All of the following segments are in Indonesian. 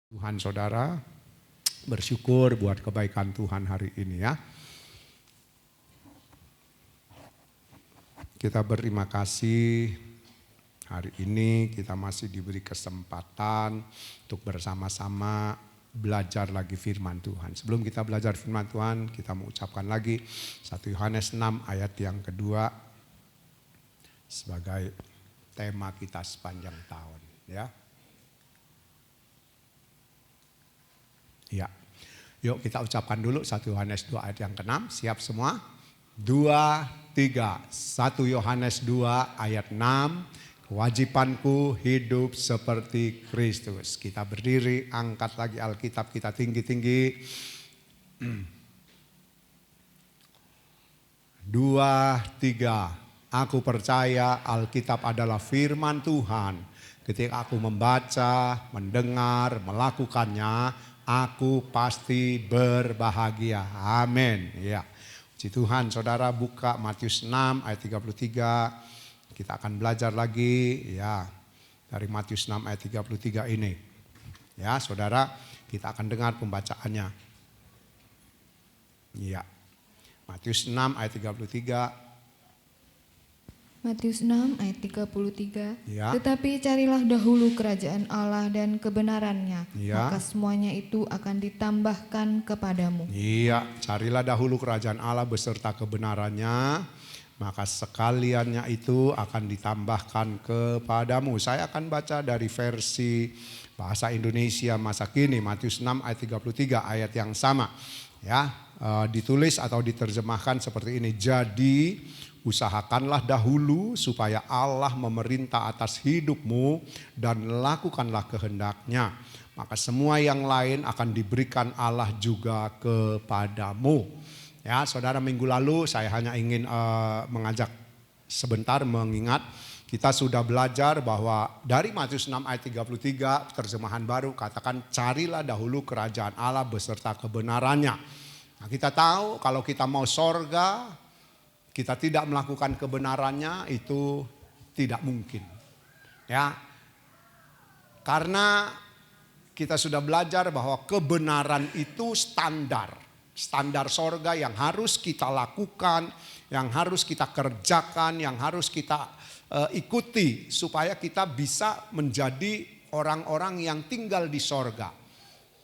Tuhan saudara, bersyukur buat kebaikan Tuhan hari ini ya. Kita berterima kasih hari ini kita masih diberi kesempatan untuk bersama-sama belajar lagi firman Tuhan. Sebelum kita belajar firman Tuhan, kita mengucapkan lagi 1 Yohanes 6 ayat yang kedua sebagai tema kita sepanjang tahun ya. Ya, yuk kita ucapkan dulu 1 Yohanes 2 ayat yang ke-6. Siap semua? 2, 3. 1 Yohanes 2 ayat 6. Kewajibanku hidup seperti Kristus. Kita berdiri, angkat lagi Alkitab kita tinggi-tinggi. 2, 3. Aku percaya Alkitab adalah firman Tuhan. Ketika aku membaca, mendengar, melakukannya, aku pasti berbahagia. Amin. Ya. Puji Tuhan, saudara buka Matius 6 ayat 33. Kita akan belajar lagi ya dari Matius 6 ayat 33 ini. Ya, saudara, kita akan dengar pembacaannya. Ya. Matius 6 ayat 33. Matius 6 ayat 33. Ya. Tetapi carilah dahulu kerajaan Allah dan kebenarannya, Ya. maka semuanya itu akan ditambahkan kepadamu. Iya, carilah dahulu kerajaan Allah beserta kebenarannya, maka sekaliannya itu akan ditambahkan kepadamu. Saya akan baca dari versi bahasa Indonesia masa kini, Matius 6 ayat 33, ayat yang sama. Ya, ditulis atau diterjemahkan seperti ini. Jadi usahakanlah dahulu supaya Allah memerintah atas hidupmu dan lakukanlah kehendaknya. Maka semua yang lain akan diberikan Allah juga kepadamu. Ya, saudara, minggu lalu saya hanya ingin mengajak sebentar mengingat kita sudah belajar bahwa dari Matius 6 ayat 33 terjemahan baru katakan carilah dahulu kerajaan Allah beserta kebenarannya. Nah, kita tahu kalau kita mau sorga, kita tidak melakukan kebenarannya itu tidak mungkin. Ya. Karena kita sudah belajar bahwa kebenaran itu standar. Standar sorga yang harus kita lakukan, yang harus kita kerjakan, yang harus kita ikuti supaya kita bisa menjadi orang-orang yang tinggal di sorga.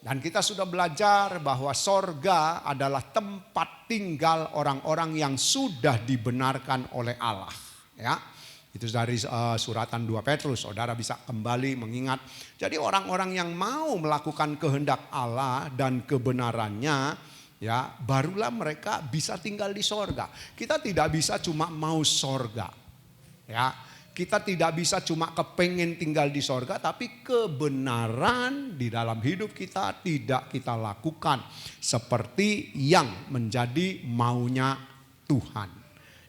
Dan kita sudah belajar bahwa sorga adalah tempat tinggal orang-orang yang sudah dibenarkan oleh Allah. Ya, itu dari suratan 2 Petrus, saudara bisa kembali mengingat. Jadi orang-orang yang mau melakukan kehendak Allah dan kebenarannya, ya barulah mereka bisa tinggal di sorga. Kita tidak bisa cuma mau sorga. Ya. Kita tidak bisa cuma kepengen tinggal di sorga, tapi kebenaran di dalam hidup kita tidak kita lakukan seperti yang menjadi maunya Tuhan.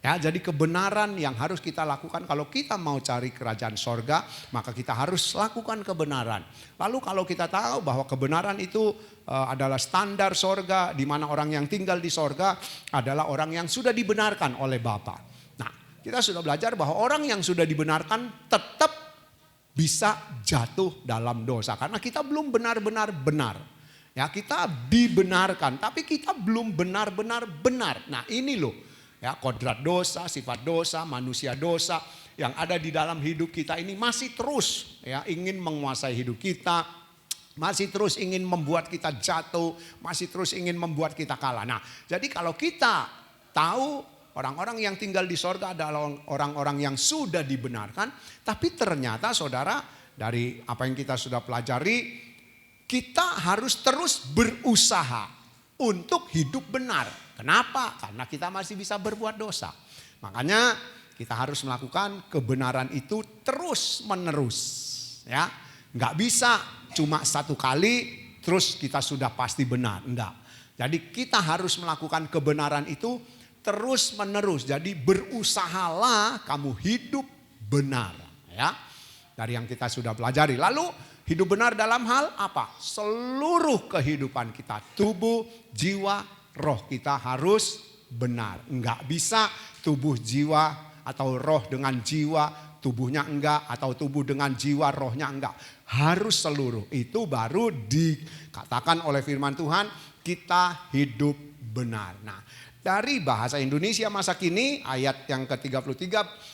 Ya, jadi kebenaran yang harus kita lakukan kalau kita mau cari kerajaan sorga, maka kita harus lakukan kebenaran. Lalu kalau kita tahu bahwa kebenaran itu adalah standar sorga, di mana orang yang tinggal di sorga adalah orang yang sudah dibenarkan oleh Bapa. Kita sudah belajar bahwa orang yang sudah dibenarkan tetap bisa jatuh dalam dosa. Karena kita belum benar-benar benar. Ya, kita dibenarkan tapi kita belum benar-benar benar. Nah ini loh ya, kodrat dosa, sifat dosa, manusia dosa yang ada di dalam hidup kita ini masih terus ya ingin menguasai hidup kita. Masih terus ingin membuat kita jatuh, masih terus ingin membuat kita kalah. Nah jadi kalau kita tahu orang-orang yang tinggal di sorga adalah orang-orang yang sudah dibenarkan. Tapi ternyata saudara, dari apa yang kita sudah pelajari, kita harus terus berusaha untuk hidup benar. Kenapa? Karena kita masih bisa berbuat dosa. Makanya kita harus melakukan kebenaran itu terus menerus. Ya, nggak bisa cuma satu kali terus kita sudah pasti benar. Enggak. Jadi kita harus melakukan kebenaran itu terus menerus. Jadi berusahalah kamu hidup benar. Ya, dari yang kita sudah pelajari. Lalu hidup benar dalam hal apa? Seluruh kehidupan kita. Tubuh, jiwa, roh kita harus benar. Enggak bisa tubuh, jiwa atau roh dengan jiwa, tubuhnya enggak, atau tubuh dengan jiwa rohnya enggak. Harus seluruh. Itu baru dikatakan oleh firman Tuhan, kita hidup benar. Nah, dari bahasa Indonesia masa kini ayat yang ke-33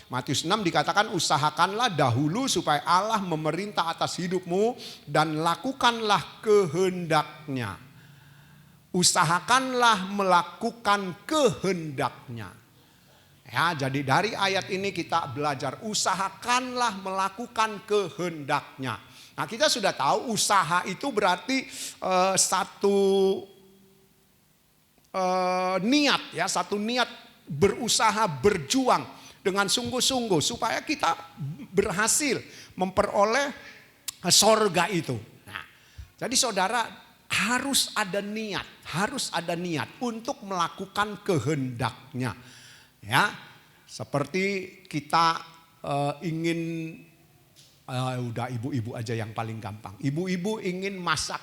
Matius 6 dikatakan, usahakanlah dahulu supaya Allah memerintah atas hidupmu dan lakukanlah kehendaknya. Usahakanlah melakukan kehendaknya. Ya, jadi dari ayat ini kita belajar usahakanlah melakukan kehendaknya. Nah, kita sudah tahu usaha itu berarti satu niat, ya, satu niat berusaha berjuang dengan sungguh-sungguh supaya kita berhasil memperoleh sorga itu. Nah, jadi saudara harus ada niat untuk melakukan kehendaknya. Ya, seperti kita ingin, udah ibu-ibu aja yang paling gampang. Ibu-ibu ingin masak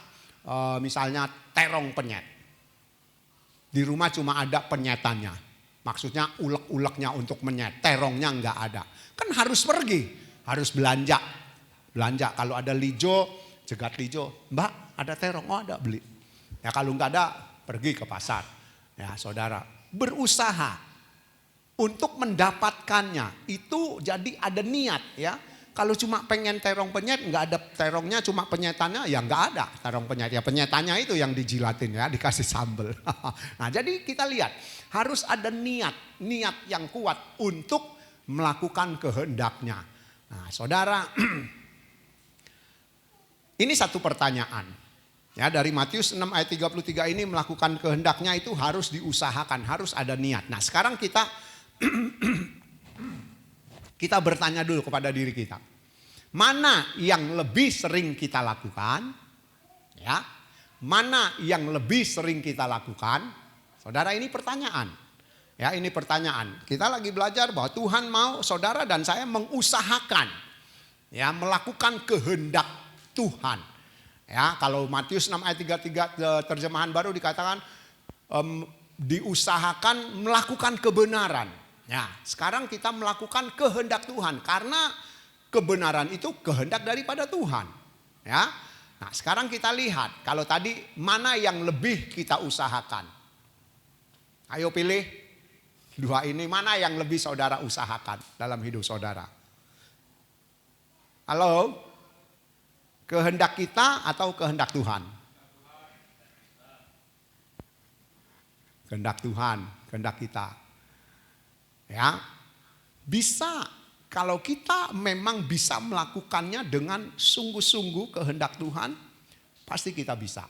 misalnya terong penyet. Di rumah cuma ada penyetannya. Maksudnya ulek-uleknya untuk menyet, terongnya enggak ada. Kan harus pergi, harus belanja. Belanja kalau ada lijo, jegat lijo, Mbak ada terong, oh ada, beli. Ya kalau enggak ada, pergi ke pasar. Ya saudara, berusaha untuk mendapatkannya itu jadi ada niat, ya. Kalau cuma pengen terong penyet, nggak ada terongnya, cuma penyetannya, ya nggak ada terong penyet. Ya penyetannya itu yang dijilatin, ya, dikasih sambal. Nah jadi kita lihat harus ada niat yang kuat untuk melakukan kehendaknya. Nah saudara, ini satu pertanyaan. Ya, dari Matius 6 ayat 33 ini, melakukan kehendaknya itu harus diusahakan, harus ada niat. Nah sekarang kita bertanya dulu kepada diri kita. Mana yang lebih sering kita lakukan? Ya. Mana yang lebih sering kita lakukan? Saudara, ini pertanyaan. Ya, ini pertanyaan. Kita lagi belajar bahwa Tuhan mau saudara dan saya mengusahakan, ya, melakukan kehendak Tuhan. Ya, kalau Matius 6 ayat 33 terjemahan baru dikatakan diusahakan melakukan kebenaran. Ya, sekarang kita melakukan kehendak Tuhan karena kebenaran itu kehendak daripada Tuhan. Ya. Nah, sekarang kita lihat kalau tadi mana yang lebih kita usahakan. Ayo pilih dua ini, mana yang lebih saudara usahakan dalam hidup saudara. Halo? Kehendak kita atau kehendak Tuhan? Kehendak Tuhan, kehendak kita. Ya, bisa kalau kita memang bisa melakukannya dengan sungguh-sungguh kehendak Tuhan, pasti kita bisa.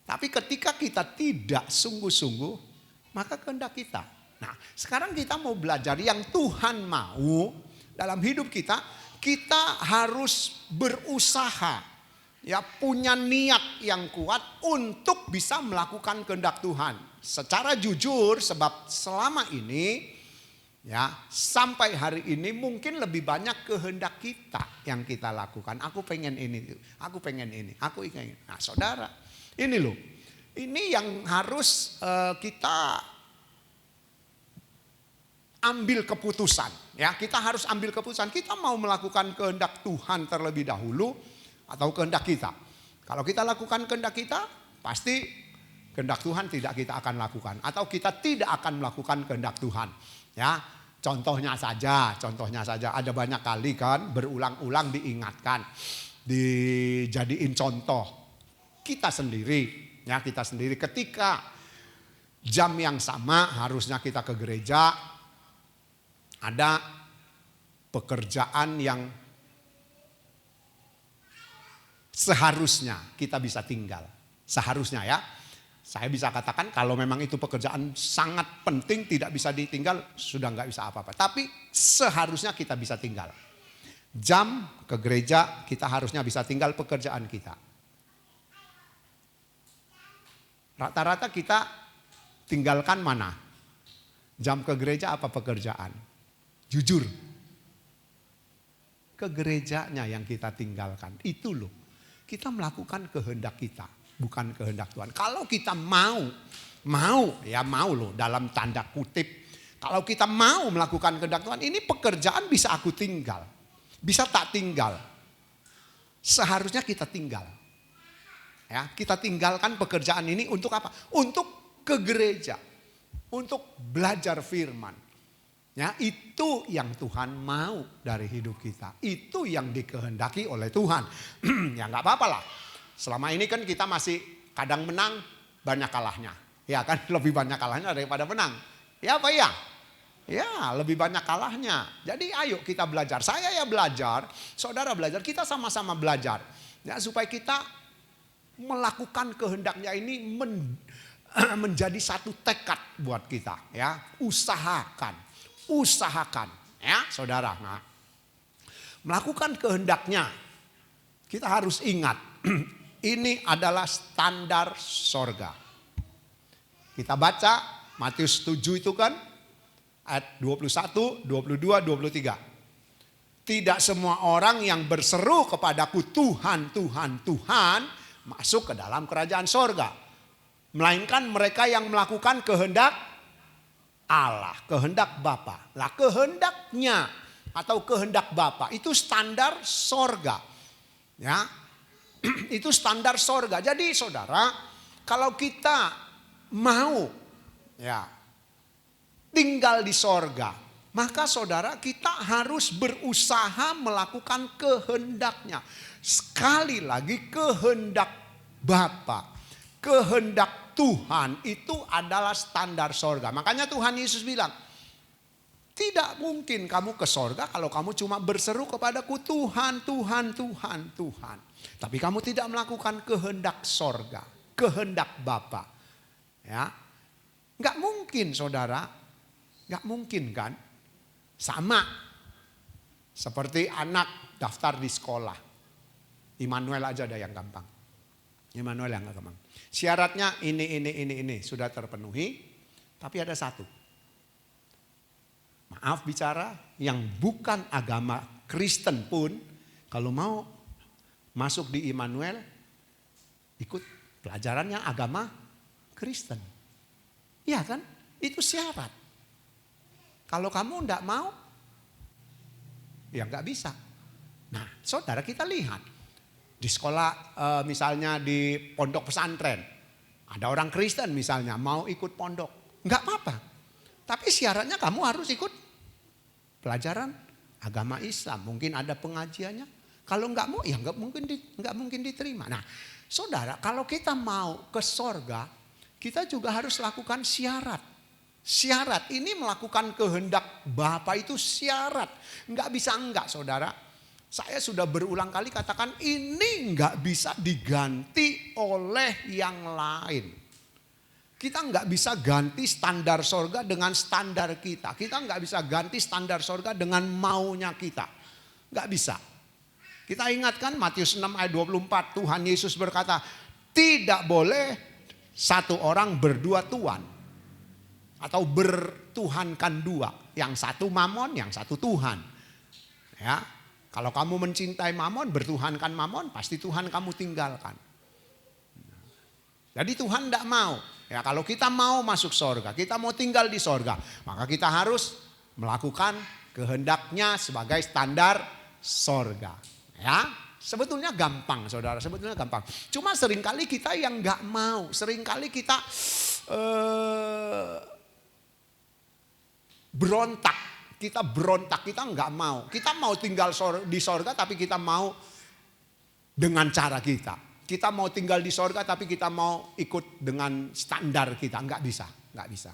Tapi ketika kita tidak sungguh-sungguh, maka kehendak kita. Nah, sekarang kita mau belajar yang Tuhan mau dalam hidup kita. Kita harus berusaha, ya, punya niat yang kuat untuk bisa melakukan kehendak Tuhan. Secara jujur, sebab selama ini, ya, sampai hari ini mungkin lebih banyak kehendak kita yang kita lakukan. Aku pengen ini, aku pengen ini, aku ingin ini. Nah saudara, ini loh, ini yang harus kita ambil keputusan. Ya, kita harus ambil keputusan. Kita mau melakukan kehendak Tuhan terlebih dahulu atau kehendak kita. Kalau kita lakukan kehendak kita, pasti kehendak Tuhan tidak kita akan lakukan, atau kita tidak akan melakukan kehendak Tuhan. Ya, contohnya saja ada banyak kali kan berulang-ulang diingatkan, dijadiin contoh kita sendiri, ya, kita sendiri ketika jam yang sama harusnya kita ke gereja. Ada pekerjaan yang seharusnya kita bisa tinggal. Seharusnya, ya. Saya bisa katakan kalau memang itu pekerjaan sangat penting tidak bisa ditinggal, sudah nggak bisa apa-apa. Tapi seharusnya kita bisa tinggal. Jam ke gereja kita harusnya bisa tinggal pekerjaan kita. Rata-rata kita tinggalkan mana? Jam ke gereja apa pekerjaan? Jujur, ke gerejanya yang kita tinggalkan. Itu loh, kita melakukan kehendak kita, bukan kehendak Tuhan. Kalau kita mau loh dalam tanda kutip Kalau kita mau melakukan kehendak Tuhan, ini pekerjaan bisa aku tinggal. Bisa tak tinggal. Seharusnya kita tinggal. Ya, kita tinggalkan pekerjaan ini untuk apa? Untuk ke gereja. Untuk belajar firman. Ya, itu yang Tuhan mau dari hidup kita. Itu yang dikehendaki oleh Tuhan. Ya nggak apa-apa lah. Selama ini kan kita masih kadang menang, banyak kalahnya. Ya kan, lebih banyak kalahnya daripada menang. Ya apa ya? Ya lebih banyak kalahnya. Jadi ayo kita belajar. Saya ya belajar, saudara belajar, kita sama-sama belajar. Ya, supaya kita melakukan kehendaknya ini menjadi satu tekad buat kita. Ya, usahakan ya saudara. Nah, melakukan kehendaknya kita harus ingat ini adalah standar sorga. Kita baca Matius 7 itu kan ayat 21, 22, 23. Tidak semua orang yang berseru kepadaku Tuhan, Tuhan, Tuhan masuk ke dalam kerajaan sorga. Melainkan mereka yang melakukan kehendak Allah, kehendak Bapa. Lah kehendaknya atau kehendak Bapa itu standar sorga. Ya, itu standar sorga. Jadi saudara, kalau kita mau ya tinggal di sorga, maka saudara kita harus berusaha melakukan kehendaknya. Sekali lagi kehendak Bapa, kehendak Tuhan itu adalah standar sorga. Makanya Tuhan Yesus bilang, tidak mungkin kamu ke sorga kalau kamu cuma berseru kepadaku Tuhan, Tuhan, Tuhan, Tuhan. Tapi kamu tidak melakukan kehendak sorga, kehendak Bapa. Ya, nggak mungkin saudara. Gak mungkin kan? Sama seperti anak daftar di sekolah. Immanuel aja ada yang gampang. Immanuel yang gampang. Syaratnya ini sudah terpenuhi. Tapi ada satu. Maaf bicara, yang bukan agama Kristen pun kalau mau masuk di Immanuel, ikut pelajarannya agama Kristen. Iya kan? Itu syarat. Kalau kamu enggak mau, ya enggak bisa. Nah saudara, kita lihat. Di sekolah misalnya di pondok pesantren. Ada orang Kristen misalnya mau ikut pondok. Enggak apa-apa. Tapi syaratnya kamu harus ikut pelajaran agama Islam. Mungkin ada pengajiannya. Kalau enggak mau, ya enggak mungkin diterima. Nah saudara, kalau kita mau ke sorga, kita juga harus lakukan syarat. Syarat ini melakukan kehendak Bapa itu syarat. Enggak bisa enggak saudara. Saya sudah berulang kali katakan ini enggak bisa diganti oleh yang lain. Kita enggak bisa ganti standar sorga dengan standar kita. Kita enggak bisa ganti standar sorga dengan maunya kita. Enggak bisa. Kita ingatkan Matius 6 ayat 24. Tuhan Yesus berkata, tidak boleh satu orang berdua tuan. Atau bertuhankan dua. Yang satu mamon, yang satu Tuhan. Ya, kalau kamu mencintai mamon, bertuhankan mamon, pasti Tuhan kamu tinggalkan. Jadi Tuhan tidak mau. Ya, kalau kita mau masuk sorga, kita mau tinggal di sorga, maka kita harus melakukan kehendaknya sebagai standar sorga. Ya, sebetulnya gampang saudara, sebetulnya gampang. Cuma seringkali kita yang nggak mau, seringkali kita berontak, kita nggak mau. Kita mau tinggal di sorga tapi kita mau dengan cara kita. Kita mau tinggal di sorga tapi kita mau ikut dengan standar kita. Nggak bisa.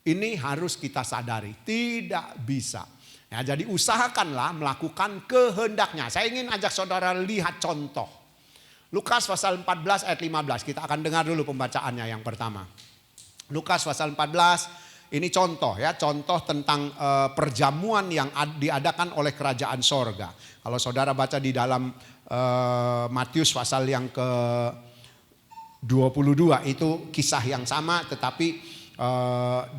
Ini harus kita sadari, tidak bisa. Ya, jadi usahakanlah melakukan kehendaknya. Saya ingin ajak saudara lihat contoh. Lukas pasal 14 ayat 15. Kita akan dengar dulu pembacaannya yang pertama. Lukas pasal 14. Ini contoh ya, contoh tentang perjamuan yang diadakan oleh kerajaan sorga. Kalau saudara baca di dalam Matius pasal yang ke 22 itu kisah yang sama, tetapi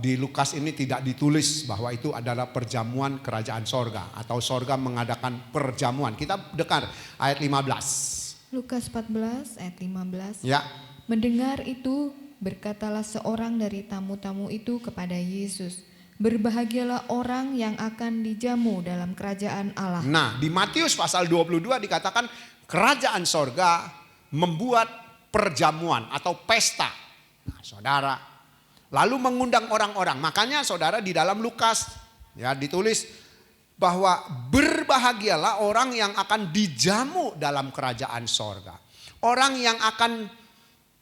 di Lukas ini tidak ditulis bahwa itu adalah perjamuan kerajaan sorga atau sorga mengadakan perjamuan. Kita dengar ayat 15. Lukas 14 ayat 15. Ya. Mendengar itu, berkatalah seorang dari tamu-tamu itu kepada Yesus, Berbahagialah orang yang akan dijamu dalam kerajaan Allah. Nah, di Matius pasal 22 dikatakan kerajaan sorga membuat perjamuan atau pesta. Nah, saudara, lalu mengundang orang-orang. Makanya saudara di dalam Lukas ya ditulis bahwa berbahagialah orang yang akan dijamu dalam kerajaan sorga. Orang yang akan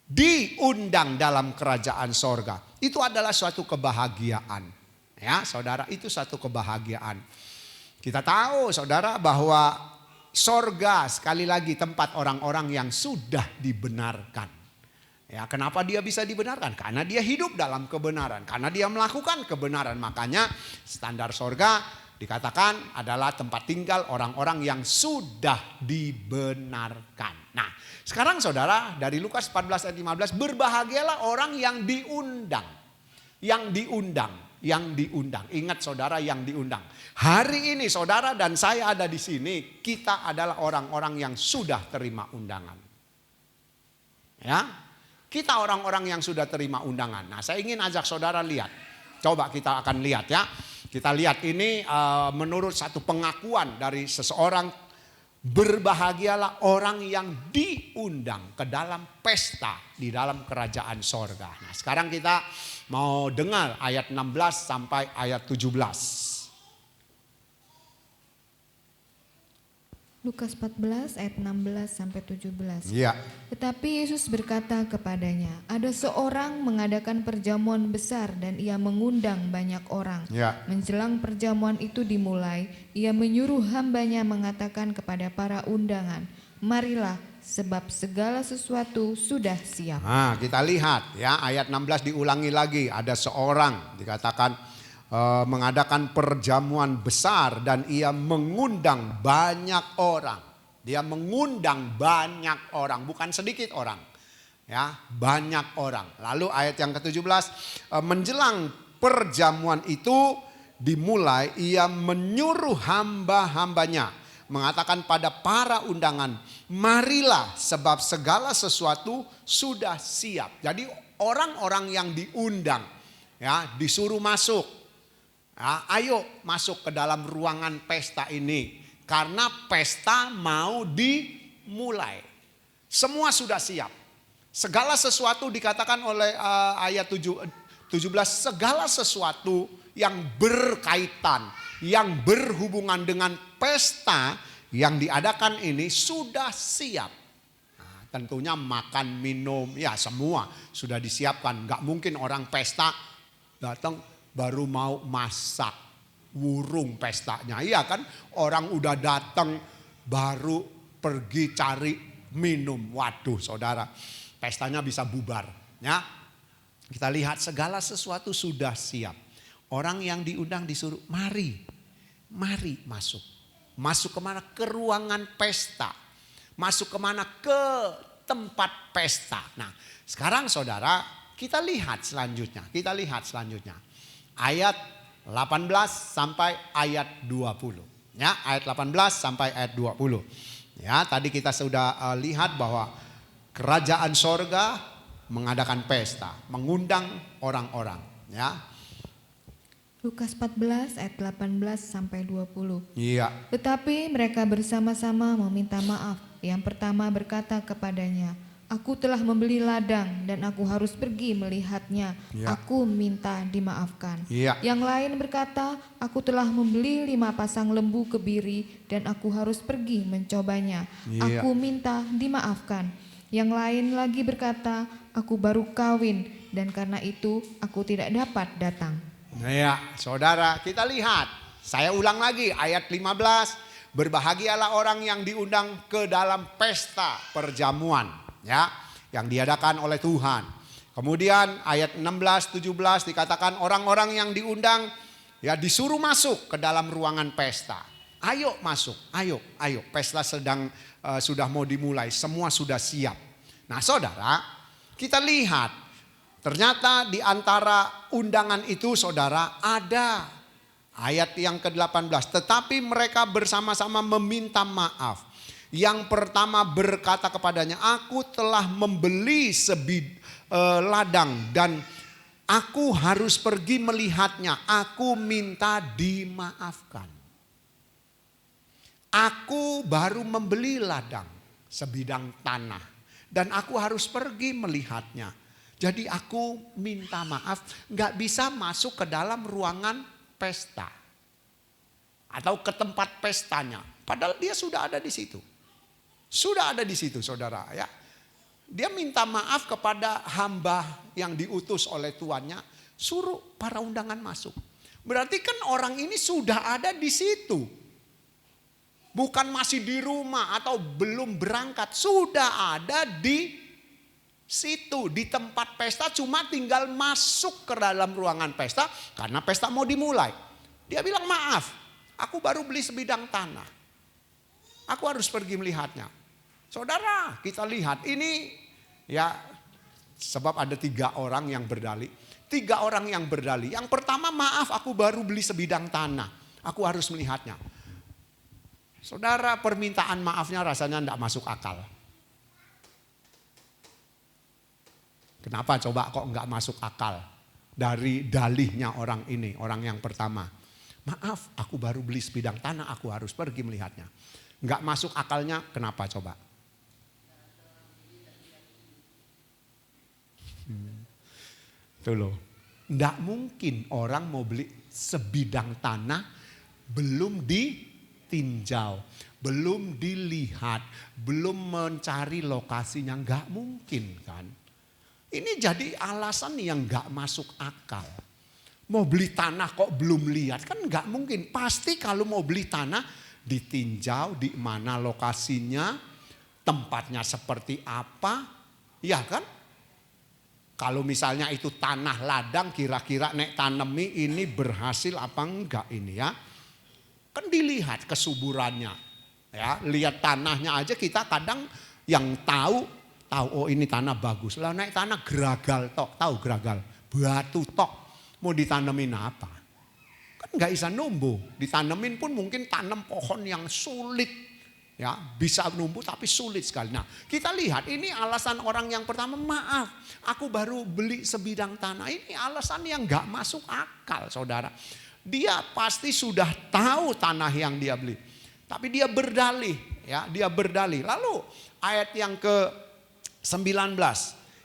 diundang dalam kerajaan sorga. Itu adalah suatu kebahagiaan. Ya saudara, itu satu kebahagiaan. Kita tahu saudara bahwa sorga sekali lagi tempat orang-orang yang sudah dibenarkan. Ya, kenapa dia bisa dibenarkan? Karena dia hidup dalam kebenaran. Karena dia melakukan kebenaran. Makanya standar sorga dikatakan adalah tempat tinggal orang-orang yang sudah dibenarkan. Nah sekarang saudara dari Lukas 14 ayat 15. Berbahagialah orang yang diundang. Yang diundang. Ingat saudara, yang diundang. Hari ini saudara dan saya ada di sini. Kita adalah orang-orang yang sudah terima undangan. Ya, kita orang-orang yang sudah terima undangan. Nah saya ingin ajak saudara lihat. Coba kita akan lihat ya. Kita lihat ini menurut satu pengakuan dari seseorang. Berbahagialah orang yang diundang ke dalam pesta di dalam kerajaan sorga. Nah sekarang kita mau dengar ayat 16 sampai ayat 17. Lukas 14 ayat 16 sampai 17. Ya. Tetapi Yesus berkata kepadanya, ada seorang mengadakan perjamuan besar dan ia mengundang banyak orang. Ya. Menjelang perjamuan itu dimulai, ia menyuruh hambanya mengatakan kepada para undangan, marilah sebab segala sesuatu sudah siap. Nah, kita lihat ya ayat 16 diulangi lagi. Ada seorang dikatakan mengadakan perjamuan besar dan ia mengundang banyak orang. Dia mengundang banyak orang, bukan sedikit orang. Ya, banyak orang. Lalu ayat yang ke-17, menjelang perjamuan itu dimulai, ia menyuruh hamba-hambanya mengatakan pada para undangan, marilah sebab segala sesuatu sudah siap. Jadi orang-orang yang diundang ya disuruh masuk. Ya, ayo masuk ke dalam ruangan pesta ini karena pesta mau dimulai. Semua sudah siap. Segala sesuatu dikatakan oleh ayat 17, segala sesuatu yang berkaitan, yang berhubungan dengan pesta yang diadakan ini sudah siap. Nah, tentunya makan, minum, ya semua sudah disiapkan. Gak mungkin orang pesta datang baru mau masak, wurung pestanya. Iya kan, orang udah datang baru pergi cari minum. Waduh saudara, pestanya bisa bubar. Ya, kita lihat segala sesuatu sudah siap. Orang yang diundang disuruh mari masuk. Masuk kemana? Ke ruangan pesta. Masuk kemana? Ke tempat pesta. Nah sekarang saudara kita lihat selanjutnya. Ayat 18 sampai ayat 20. Ya, ayat 18 sampai ayat 20. Ya, tadi kita sudah lihat bahwa kerajaan sorga mengadakan pesta, mengundang orang-orang, ya. Lukas 14 ayat 18 sampai 20. Iya. Tetapi mereka bersama-sama meminta maaf. Yang pertama berkata kepadanya, aku telah membeli ladang dan aku harus pergi melihatnya. Ya. Aku minta dimaafkan. Ya. Yang lain berkata, aku telah membeli 5 pasang lembu kebiri dan aku harus pergi mencobanya. Ya. Aku minta dimaafkan. Yang lain lagi berkata, aku baru kawin dan karena itu aku tidak dapat datang. Nah ya, saudara, kita lihat. Saya ulang lagi ayat 15. Berbahagialah orang yang diundang ke dalam pesta perjamuan. Ya, yang diadakan oleh Tuhan. Kemudian ayat 16, 17 dikatakan orang-orang yang diundang ya disuruh masuk ke dalam ruangan pesta. Ayo masuk, ayo. Pesta sudah mau dimulai, semua sudah siap. Nah saudara, kita lihat ternyata di antara undangan itu saudara ada ayat yang ke-18. Tetapi mereka bersama-sama meminta maaf. Yang pertama berkata kepadanya, aku telah membeli ladang dan Aku harus pergi melihatnya. Aku minta dimaafkan. Aku baru membeli ladang sebidang tanah. Dan aku harus pergi melihatnya. Jadi aku minta maaf, gak bisa masuk ke dalam ruangan pesta. Atau ke tempat pestanya. Padahal dia sudah ada di situ. Sudah ada di situ saudara ya. Dia minta maaf kepada hamba yang diutus oleh tuannya. Suruh para undangan masuk. Berarti kan orang ini sudah ada di situ. Bukan masih di rumah atau belum berangkat. Sudah ada di situ, di tempat pesta, cuma tinggal masuk ke dalam ruangan pesta karena pesta mau dimulai. Dia bilang maaf, aku baru beli sebidang tanah. Aku harus pergi melihatnya. Saudara, kita lihat ini ya, sebab ada 3 orang yang berdalih. 3 orang yang berdalih. Yang pertama, maaf aku baru beli sebidang tanah. Aku harus melihatnya. Saudara, permintaan maafnya rasanya tidak masuk akal. Kenapa coba kok enggak masuk akal dari dalihnya orang ini, orang yang pertama. Maaf, aku baru beli sebidang tanah, aku harus pergi melihatnya. Enggak masuk akalnya, kenapa coba? Tuh loh, enggak mungkin orang mau beli sebidang tanah belum ditinjau, belum dilihat, belum mencari lokasinya, enggak mungkin kan. Ini jadi alasan yang gak masuk akal. Mau beli tanah kok belum lihat, kan gak mungkin. Pasti kalau mau beli tanah ditinjau di mana lokasinya, tempatnya seperti apa, ya kan? Kalau misalnya itu tanah ladang, kira-kira nek tanemi ini berhasil apa enggak ini ya. Kan dilihat kesuburannya. Ya, lihat tanahnya aja kita kadang yang tahu oh ini tanah bagus. Lah naik tanah geragal tok, tahu geragal, batu tok. Mau ditanemin apa? Kan nggak bisa numbuh. Ditanemin pun mungkin tanam pohon yang sulit. Ya, bisa numbuh tapi sulit sekali. Nah, kita lihat ini alasan orang yang pertama, maaf, aku baru beli sebidang tanah. Ini alasan yang nggak masuk akal, saudara. Dia pasti sudah tahu tanah yang dia beli. Tapi dia berdalih, ya, dia berdalih. Lalu ayat yang ke 19.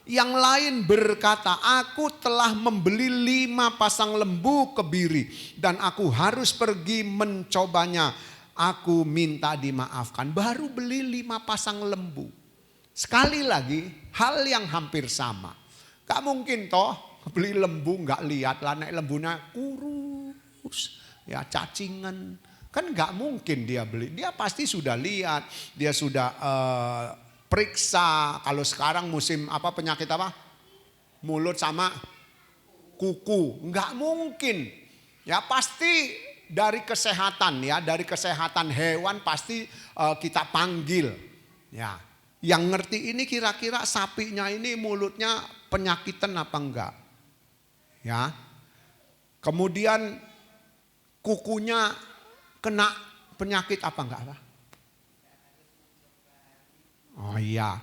Yang lain berkata, aku telah membeli 5 pasang lembu kebiri dan aku harus pergi mencobanya. Aku minta dimaafkan. Baru beli 5 pasang lembu. Sekali lagi hal yang hampir sama. Gak mungkin toh beli lembu gak lihat lah, naik lembunya kurus, ya cacingan. Kan gak mungkin dia beli. Dia pasti sudah lihat, dia sudah periksa. Kalau sekarang musim apa, penyakit apa? Mulut sama kuku. Enggak mungkin. Ya pasti dari kesehatan ya, dari kesehatan hewan pasti kita panggil. Ya, yang ngerti ini kira-kira sapinya ini mulutnya penyakitan apa enggak? Ya. Kemudian kukunya kena penyakit apa enggak apa? Oh iya,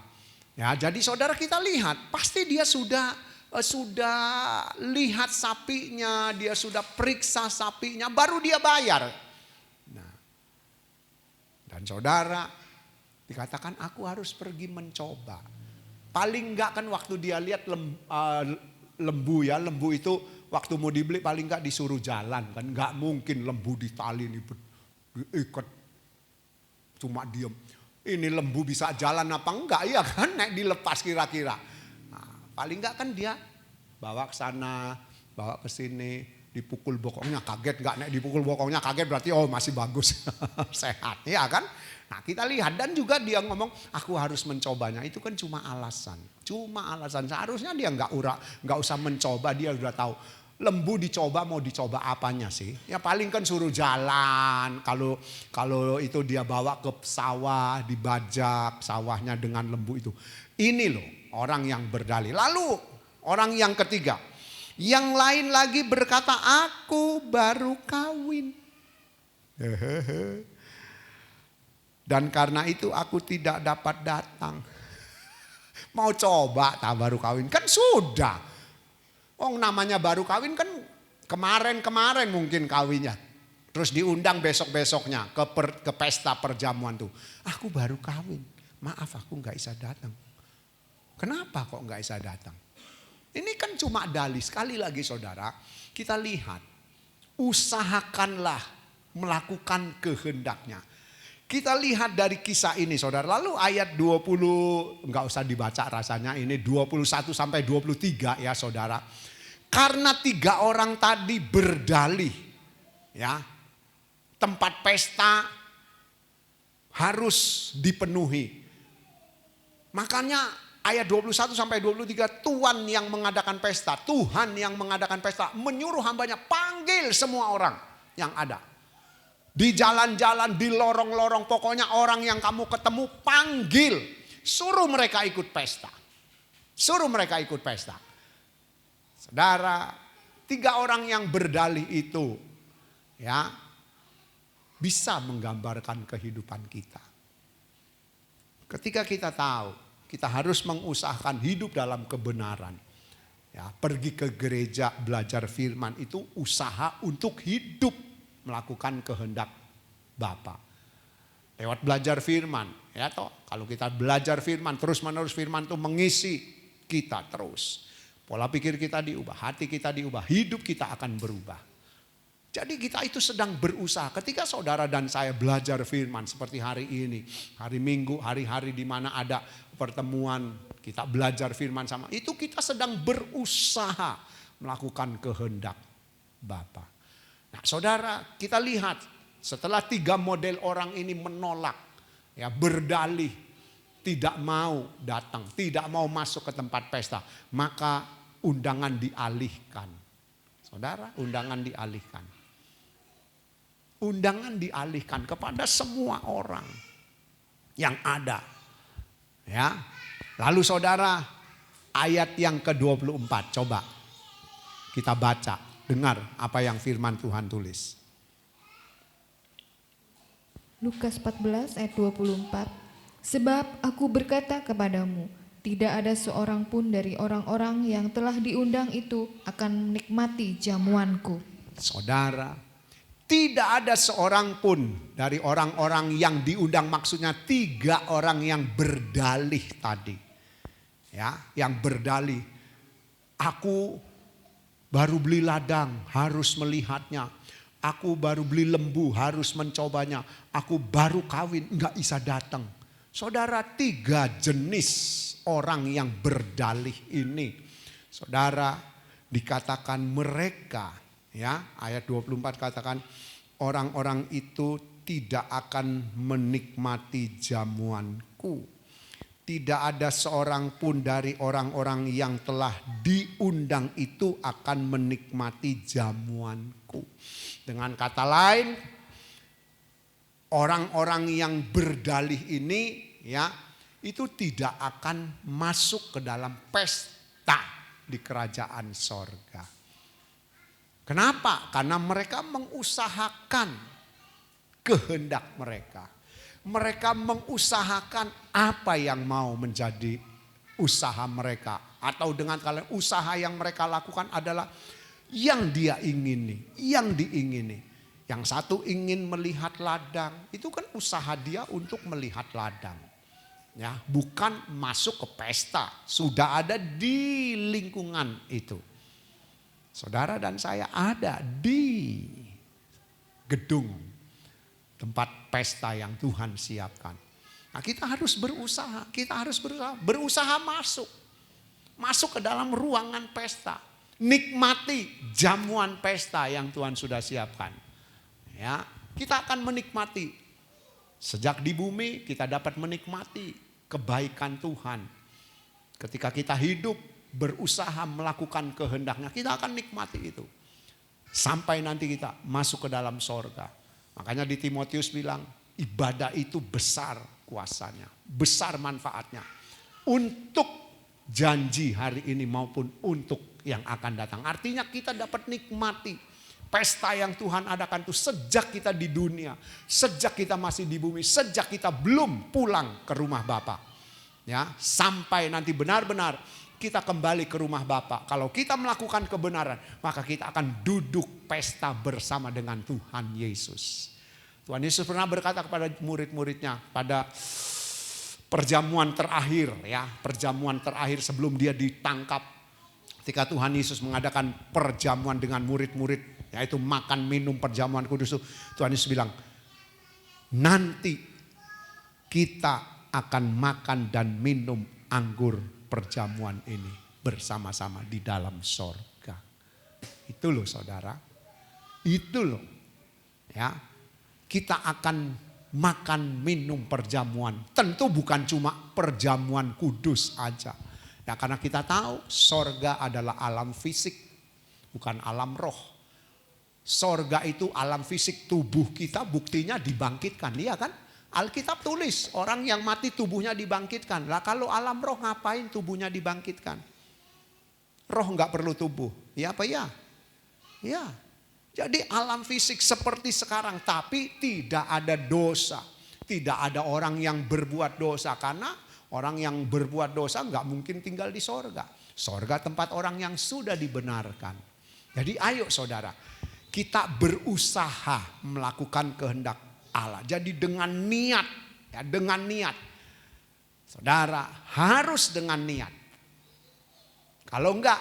ya jadi saudara kita lihat, pasti dia sudah lihat sapinya, dia sudah periksa sapinya, baru dia bayar. Nah, dan saudara dikatakan aku harus pergi mencoba. Paling enggak kan waktu dia lihat lembu ya, lembu itu waktu mau dibeli paling enggak disuruh jalan kan, enggak mungkin lembu ditali ini diikat cuma diem. Ini lembu bisa jalan apa enggak ya kan, naik dilepas kira-kira. Nah, paling enggak kan dia bawa ke sana, bawa ke sini, dipukul bokongnya kaget enggak, naik dipukul bokongnya kaget berarti oh masih bagus, sehat ya kan. Nah kita lihat dan juga dia ngomong aku harus mencobanya, itu kan cuma alasan. Seharusnya dia enggak usah mencoba, dia sudah tahu. Lembu dicoba mau dicoba apanya sih? Ya paling kan suruh jalan. Kalau itu dia bawa ke sawah, dibajak sawahnya dengan lembu itu. Ini loh orang yang berdalih. Lalu orang yang ketiga, yang lain lagi berkata aku baru kawin. Dan karena itu aku tidak dapat datang. Mau coba tak baru kawin kan sudah. Oh, namanya baru kawin kan kemarin-kemarin mungkin kawinnya. Terus diundang besok-besoknya ke pesta perjamuan tuh. Aku baru kawin, maaf aku nggak bisa datang. Kenapa kok nggak bisa datang? Ini kan cuma dalih. Sekali lagi saudara, kita lihat. Usahakanlah melakukan kehendaknya. Kita lihat dari kisah ini saudara. Lalu ayat 20, nggak usah dibaca rasanya. Ini 21 sampai 23 ya saudara. Karena 3 orang tadi berdalih. Ya, tempat pesta harus dipenuhi. Makanya ayat 21 sampai 23, Tuhan yang mengadakan pesta, Tuhan yang mengadakan pesta menyuruh hambanya panggil semua orang yang ada. Di jalan-jalan, di lorong-lorong, pokoknya orang yang kamu ketemu panggil. Suruh mereka ikut pesta. Suruh mereka ikut pesta. Saudara, 3 orang yang berdalih itu ya bisa menggambarkan kehidupan kita. Ketika kita tahu kita harus mengusahakan hidup dalam kebenaran. Ya, pergi ke gereja belajar firman itu usaha untuk hidup melakukan kehendak Bapa. Lewat belajar firman, ya toh. Kalau kita belajar firman terus-menerus, firman itu mengisi kita terus. Pola pikir kita diubah, hati kita diubah, hidup kita akan berubah. Jadi kita itu sedang berusaha. Ketika saudara dan saya belajar firman seperti hari ini, hari Minggu, hari-hari di mana ada pertemuan, kita belajar firman sama, itu kita sedang berusaha melakukan kehendak Bapa. Nah saudara, kita lihat setelah 3 model orang ini menolak, ya berdalih, tidak mau datang, tidak mau masuk ke tempat pesta, maka undangan dialihkan. Saudara, undangan dialihkan. Undangan dialihkan kepada semua orang yang ada. Ya. Lalu saudara, ayat yang ke-24 coba kita baca. Dengar apa yang firman Tuhan tulis. Lukas 14 ayat 24. Sebab aku berkata kepadamu, tidak ada seorang pun dari orang-orang yang telah diundang itu akan menikmati jamuanku. Saudara, tidak ada seorang pun dari orang-orang yang diundang, maksudnya 3 orang yang berdalih tadi. Ya, yang berdalih. Aku baru beli ladang, harus melihatnya. Aku baru beli lembu, harus mencobanya. Aku baru kawin, enggak bisa datang. Saudara, 3 jenis orang yang berdalih ini. Saudara, dikatakan mereka, ya, ayat 24 katakan orang-orang itu tidak akan menikmati jamuanku. Tidak ada seorang pun dari orang-orang yang telah diundang itu akan menikmati jamuanku. Dengan kata lain, orang-orang yang berdalih ini ya itu tidak akan masuk ke dalam pesta di kerajaan sorga. Kenapa? Karena mereka mengusahakan kehendak mereka. Mereka mengusahakan apa yang mau menjadi usaha mereka. Atau dengan kalian usaha yang mereka lakukan adalah yang dia ingini, yang diingini. Yang satu ingin melihat ladang, itu kan usaha dia untuk melihat ladang. Ya, bukan masuk ke pesta, sudah ada di lingkungan itu. Saudara dan saya ada di gedung tempat pesta yang Tuhan siapkan. Nah, kita harus berusaha, berusaha masuk ke dalam ruangan pesta. Nikmati jamuan pesta yang Tuhan sudah siapkan. Ya, kita akan menikmati. Sejak di bumi kita dapat menikmati kebaikan Tuhan. Ketika kita hidup berusaha melakukan kehendaknya, kita akan nikmati itu. Sampai nanti kita masuk ke dalam sorga. Makanya di Timotius bilang, ibadah itu besar kuasanya, besar manfaatnya. Untuk janji hari ini maupun untuk yang akan datang. Artinya kita dapat nikmati pesta yang Tuhan adakan itu sejak kita di dunia, sejak kita masih di bumi, sejak kita belum pulang ke rumah Bapa. Ya, sampai nanti benar-benar kita kembali ke rumah Bapa. Kalau kita melakukan kebenaran, maka kita akan duduk pesta bersama dengan Tuhan Yesus. Tuhan Yesus pernah berkata kepada murid-muridnya pada perjamuan terakhir, ya, perjamuan terakhir sebelum dia ditangkap. Ketika Tuhan Yesus mengadakan perjamuan dengan murid-murid, yaitu makan minum perjamuan kudus, Tuhan Yesus bilang, nanti kita akan makan dan minum anggur perjamuan ini bersama-sama di dalam sorga. Itu loh saudara, itu loh ya, kita akan makan minum perjamuan. Tentu bukan cuma perjamuan kudus aja ya, karena kita tahu sorga adalah alam fisik, bukan alam roh. Sorga itu alam fisik, tubuh kita buktinya dibangkitkan, iya kan? Alkitab tulis orang yang mati tubuhnya dibangkitkan. Lah kalau alam roh ngapain tubuhnya dibangkitkan? Roh nggak perlu tubuh, ya apa ya? Ya. Jadi alam fisik seperti sekarang, tapi tidak ada dosa, tidak ada orang yang berbuat dosa, karena orang yang berbuat dosa nggak mungkin tinggal di sorga. Sorga tempat orang yang sudah dibenarkan. Jadi ayo saudara, kita berusaha melakukan kehendak Allah. Jadi dengan niat, ya, dengan niat. Saudara harus dengan niat. Kalau enggak,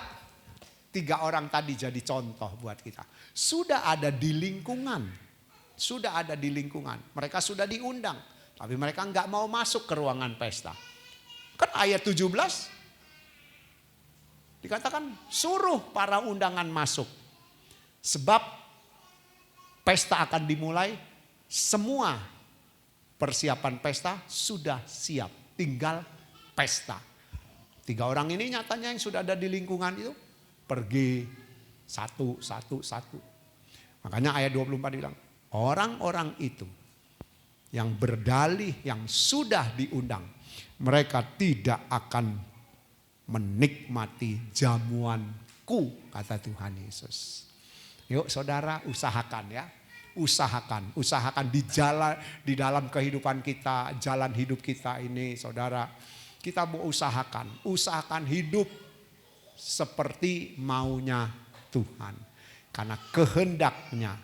3 orang tadi jadi contoh buat kita. Sudah ada di lingkungan. Sudah ada di lingkungan. Mereka sudah diundang. Tapi mereka enggak mau masuk ke ruangan pesta. Kan ayat 17. Dikatakan suruh para undangan masuk. Sebab pesta akan dimulai. Semua persiapan pesta sudah siap, tinggal pesta. 3 orang ini nyatanya yang sudah ada di lingkungan itu pergi satu. Makanya ayat 24 bilang, orang-orang itu yang berdalih, yang sudah diundang, mereka tidak akan menikmati jamuanku, kata Tuhan Yesus. Yuk saudara, usahakan ya. Usahakan di dalam kehidupan kita, jalan hidup kita ini saudara, kita mau usahakan hidup seperti maunya Tuhan. Karena kehendaknya,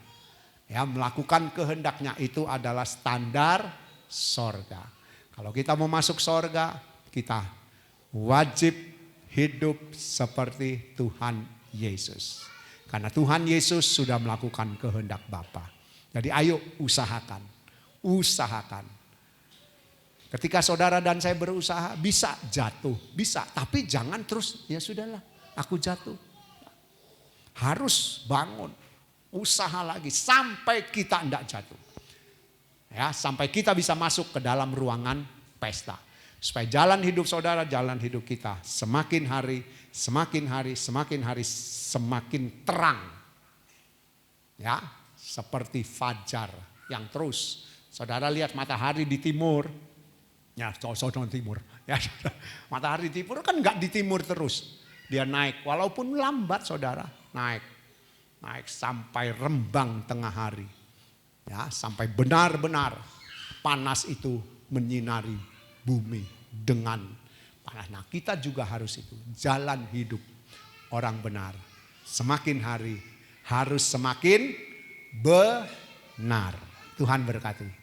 ya, melakukan kehendaknya itu adalah standar sorga. Kalau kita mau masuk sorga, kita wajib hidup seperti Tuhan Yesus. Karena Tuhan Yesus sudah melakukan kehendak Bapa. Jadi ayo usahakan. Ketika saudara dan saya berusaha, bisa jatuh, bisa. Tapi jangan terus, ya sudahlah, aku jatuh. Harus bangun, usaha lagi sampai kita tidak jatuh. Ya, sampai kita bisa masuk ke dalam ruangan pesta. Supaya jalan hidup saudara, jalan hidup kita semakin hari semakin terang. Ya. Seperti fajar yang terus. Saudara lihat matahari di timur. Ya, saudara timur. Ya, matahari di timur kan enggak di timur terus. Dia naik walaupun lambat saudara. Naik sampai rembang tengah hari. Ya, sampai benar-benar panas itu menyinari bumi dengan panas. Nah, kita juga harus itu. Jalan hidup orang benar. Semakin hari harus semakin benar. Tuhan berkati.